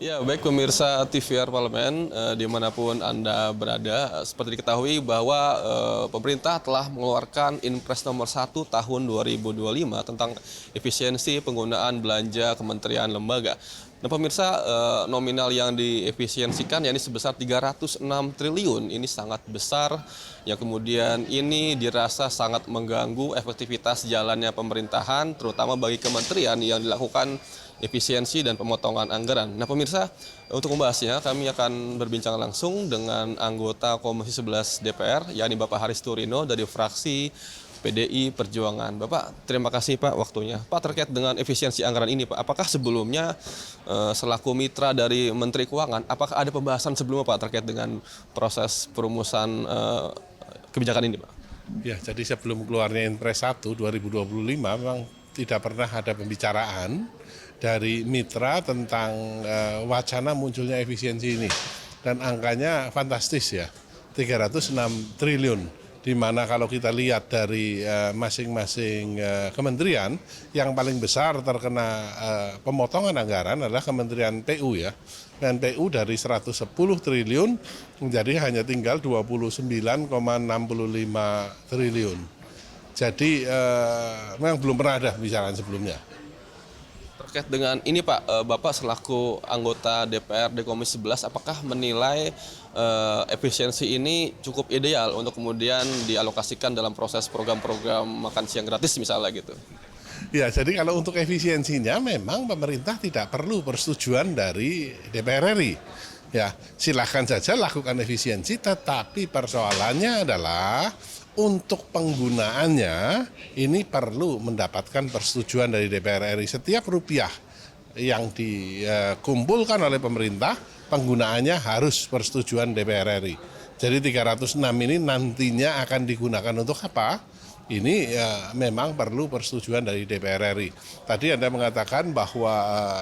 Ya, baik pemirsa TVR Parlemen, dimanapun Anda berada, seperti diketahui bahwa pemerintah telah mengeluarkan Inpres nomor 1 tahun 2025 tentang efisiensi penggunaan belanja kementerian lembaga. Nah, pemirsa, nominal yang diefisiensikan yakni sebesar 306 triliun, ini sangat besar, yang kemudian ini dirasa sangat mengganggu efektivitas jalannya pemerintahan, terutama bagi kementerian yang dilakukan efisiensi dan pemotongan anggaran. Nah pemirsa, untuk membahasnya kami akan berbincang langsung dengan anggota Komisi 11 DPR, yakni Bapak Haris Turino dari fraksi PDI Perjuangan. Bapak, terima kasih Pak waktunya. Pak, terkait dengan efisiensi anggaran ini Pak, apakah sebelumnya selaku mitra dari Menteri Keuangan, apakah ada pembahasan sebelumnya Pak terkait dengan proses perumusan kebijakan ini Pak? Ya, jadi sebelum keluarnya Inpres 1 2025 memang tidak pernah ada pembicaraan dari mitra tentang wacana munculnya efisiensi ini. Dan angkanya fantastis ya, 306 triliun. Di mana kalau kita lihat dari masing-masing kementerian, yang paling besar terkena pemotongan anggaran adalah Kementerian PU ya. Dan PU dari 110 triliun menjadi hanya tinggal 29,65 triliun. Jadi memang belum pernah ada pembicaraan sebelumnya. Terkait dengan ini Pak, Bapak selaku anggota DPR di Komisi 11, apakah menilai efisiensi ini cukup ideal untuk kemudian dialokasikan dalam proses program-program makan siang gratis misalnya gitu? Ya, jadi kalau untuk efisiensinya memang pemerintah tidak perlu persetujuan dari DPR RI. Ya, silahkan saja lakukan efisiensi, tetapi persoalannya adalah untuk penggunaannya ini perlu mendapatkan persetujuan dari DPR RI. Setiap rupiah yang dikumpulkan oleh pemerintah, penggunaannya harus persetujuan DPR RI. Jadi 306 ini nantinya akan digunakan untuk apa? Ini memang perlu persetujuan dari DPR RI. Tadi Anda mengatakan bahwa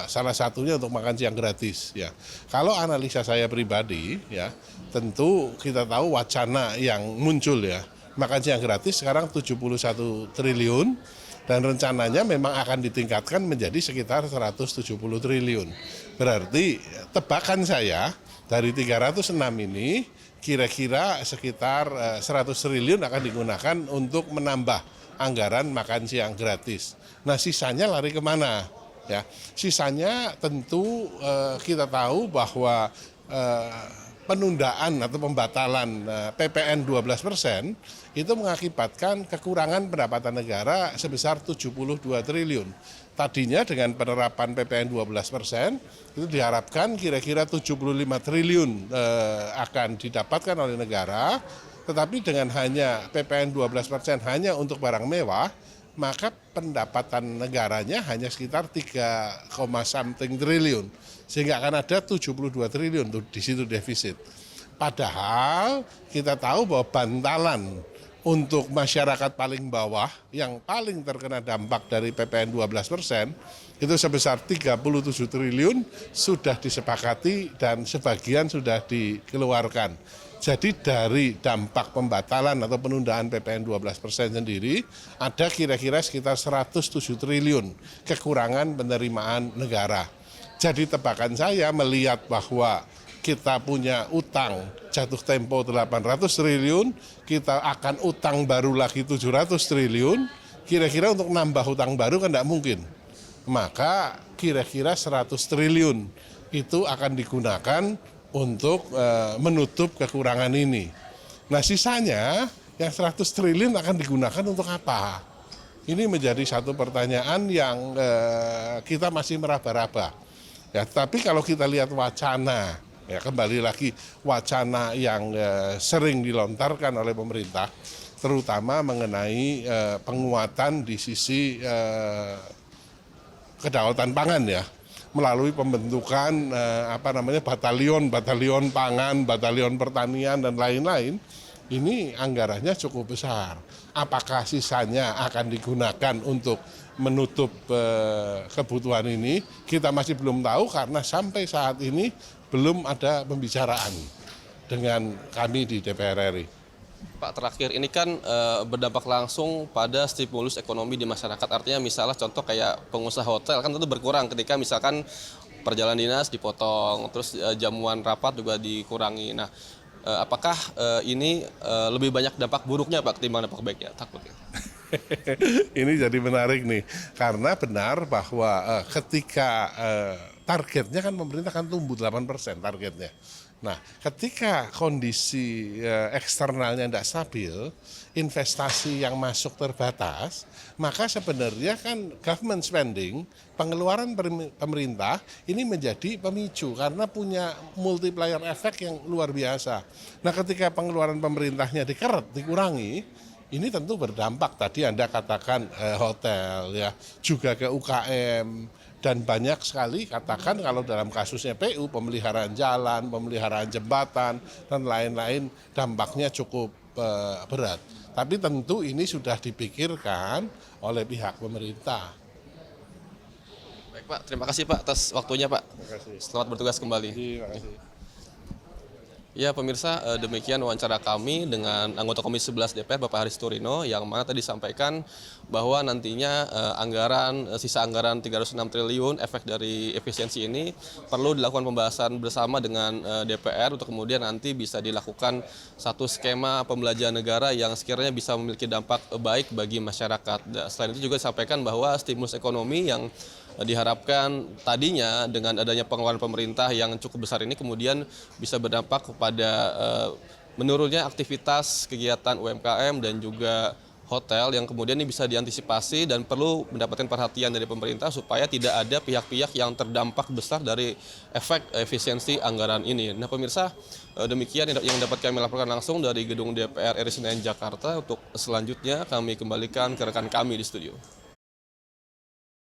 salah satunya untuk makan siang gratis. Ya, kalau analisa saya pribadi, ya tentu kita tahu wacana yang muncul ya, makan siang gratis sekarang 71 triliun dan rencananya memang akan ditingkatkan menjadi sekitar 170 triliun. Berarti tebakan saya dari 306 ini kira-kira sekitar 100 triliun akan digunakan untuk menambah anggaran makan siang gratis. Nah sisanya lari kemana? Ya, sisanya tentu kita tahu bahwa penundaan atau pembatalan PPN 12% itu mengakibatkan kekurangan pendapatan negara sebesar 72 triliun. Tadinya dengan penerapan PPN 12% itu diharapkan kira-kira 75 triliun akan didapatkan oleh negara, tetapi dengan hanya PPN 12% hanya untuk barang mewah, maka pendapatan negaranya hanya sekitar 3, triliun. Sehingga akan ada 72 triliun di situ defisit. Padahal kita tahu bahwa bantalan untuk masyarakat paling bawah yang paling terkena dampak dari PPN 12% itu sebesar 37 triliun sudah disepakati dan sebagian sudah dikeluarkan. Jadi dari dampak pembatalan atau penundaan PPN 12% sendiri ada kira-kira sekitar 107 triliun kekurangan penerimaan negara. Jadi tebakan saya melihat bahwa kita punya utang jatuh tempo 800 triliun, kita akan utang baru lagi 700 triliun, kira-kira untuk nambah utang baru kan tidak mungkin. Maka kira-kira 100 triliun itu akan digunakan untuk menutup kekurangan ini. Nah sisanya yang 100 triliun akan digunakan untuk apa? Ini menjadi satu pertanyaan yang kita masih meraba-raba. Ya, tapi kalau kita lihat wacana, ya kembali lagi wacana yang sering dilontarkan oleh pemerintah, terutama mengenai penguatan di sisi kedaulatan pangan ya, melalui pembentukan batalion pangan, batalion pertanian dan lain-lain. Ini anggarannya cukup besar. Apakah sisanya akan digunakan untuk menutup kebutuhan ini? Kita masih belum tahu karena sampai saat ini belum ada pembicaraan dengan kami di DPR RI. Pak, terakhir ini kan berdampak langsung pada stimulus ekonomi di masyarakat. Artinya misalnya contoh kayak pengusaha hotel kan tentu berkurang ketika misalkan perjalanan dinas dipotong, terus jamuan rapat juga dikurangi. Nah, apakah ini lebih banyak dampak buruknya Pak ketimbang dampak baiknya? Takutnya. Ini jadi menarik nih, karena benar bahwa ketika targetnya kan pemerintah kan tumbuh 8% targetnya. Nah, ketika kondisi eksternalnya tidak stabil, investasi yang masuk terbatas, maka sebenarnya kan government spending, pengeluaran pemerintah ini menjadi pemicu karena punya multiplier effect yang luar biasa. Nah, ketika pengeluaran pemerintahnya dikeret, dikurangi, ini tentu berdampak. Tadi Anda katakan hotel, ya, juga ke UKM, dan banyak sekali katakan kalau dalam kasusnya PU, pemeliharaan jalan, pemeliharaan jembatan, dan lain-lain dampaknya cukup berat. Tapi tentu ini sudah dipikirkan oleh pihak pemerintah. Baik Pak, terima kasih Pak atas waktunya Pak. Terima kasih. Selamat bertugas kembali. Terima kasih. Ya pemirsa, demikian wawancara kami dengan anggota Komisi 11 DPR Bapak Haris Turino yang mana tadi disampaikan bahwa nantinya sisa anggaran 306 triliun efek dari efisiensi ini perlu dilakukan pembahasan bersama dengan DPR untuk kemudian nanti bisa dilakukan satu skema pembelajaran negara yang sekiranya bisa memiliki dampak baik bagi masyarakat. Selain itu juga disampaikan bahwa stimulus ekonomi yang diharapkan tadinya dengan adanya pengeluaran pemerintah yang cukup besar ini kemudian bisa berdampak kepada menurunnya aktivitas kegiatan UMKM dan juga hotel yang kemudian ini bisa diantisipasi dan perlu mendapatkan perhatian dari pemerintah supaya tidak ada pihak-pihak yang terdampak besar dari efek efisiensi anggaran ini. Nah pemirsa, demikian yang dapat kami laporkan langsung dari gedung DPR RI Senayan Jakarta. Untuk selanjutnya kami kembalikan ke rekan kami di studio.